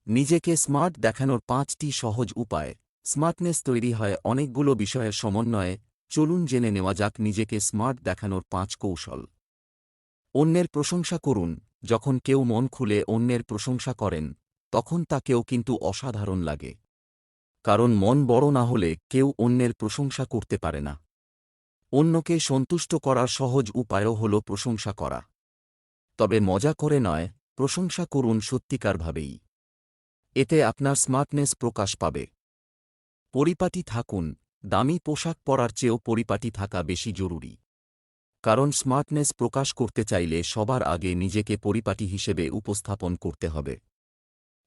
নিজেকে স্মার্ট দেখানোর ৫টি সহজ উপায়। স্মার্টনেস তৈরি হয় অনেকগুলো বিষয়ের সমন্বয়ে। চলুন জেনে নেওয়া যাক নিজেকে স্মার্ট দেখানোর ৫ কৌশল। অন্যের প্রশংসা করুন। যখন কেউ মন খুলে অন্যের প্রশংসা করেন, তখন তাকেও কিন্তু অসাধারণ লাগে। কারণ মন বড় না হলে কেউ অন্যের প্রশংসা করতে পারে না। অন্যকে সন্তুষ্ট করার সহজ উপায়ও হল প্রশংসা করা। তবে মজা করে নয়, প্রশংসা করুন সত্যিকারভাবেই। এতে আপনার স্মার্টনেস প্রকাশ পাবে। পরিপাটি থাকুন। দামি পোশাক পরার চেয়েও পরিপাটি থাকা বেশি জরুরি। কারণ স্মার্টনেস প্রকাশ করতে চাইলে সবার আগে নিজেকে পরিপাটি হিসেবে উপস্থাপন করতে হবে।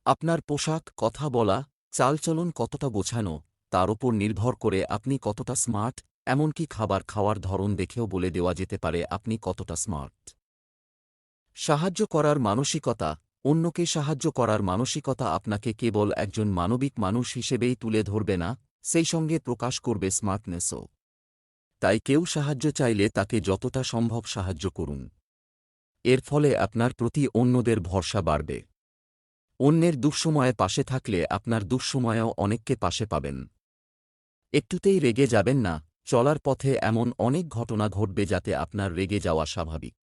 আপনার পোশাক, কথা বলা, চালচলন কতটা গোছানো, তার ওপর নির্ভর করে আপনি কতটা স্মার্ট। এমনকি খাবার খাওয়ার ধরন দেখেও বলে দেওয়া যেতে পারে আপনি কতটা স্মার্ট। সাহায্য করার মানসিকতা। অন্যকে সাহায্য করার মানসিকতা আপনাকে কেবল একজন মানবিক মানুষ হিসেবেই তুলে ধরবে না, সেই সঙ্গে প্রকাশ করবে স্মার্টনেসও। তাই কেউ সাহায্য চাইলে তাকে যতটা সম্ভব সাহায্য করুন। এর ফলে আপনার প্রতি অন্যদের ভরসা বাড়বে। অন্যের দুঃসময়ে পাশে থাকলে আপনার দুঃসময়েও অনেককে পাশে পাবেন। একটুতেই রেগে যাবেন না। চলার পথে এমন অনেক ঘটনা ঘটবে যাতে আপনার রেগে যাওয়া স্বাভাবিক।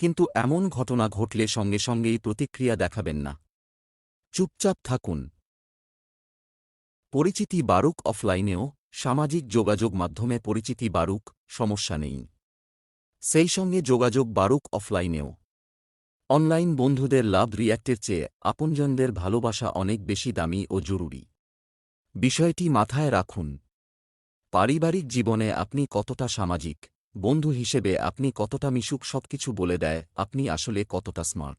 কিন্তু এমন ঘটনা ঘটলে সঙ্গে সঙ্গেই প্রতিক্রিয়া দেখাবেন না। চুপচাপ থাকুন। পরিচিতি বাড়ুক অফলাইনেও। সামাজিক যোগাযোগ মাধ্যমে পরিচিতি বাড়ুক, সমস্যা নেই। সেই সঙ্গে যোগাযোগ বাড়ুক অফলাইনেও। অনলাইন বন্ধুদের লাভ রিয়্যাক্টের চেয়ে আপনজনদের ভালোবাসা অনেক বেশি দামি ও জরুরি। বিষয়টি মাথায় রাখুন। পারিবারিক জীবনে আপনি কতটা সামাজিক, বন্ধু হিসেবে আপনি কতটা মিশুক, সবকিছু বলে দেয় আপনি আসলে কতটা স্মার্ট।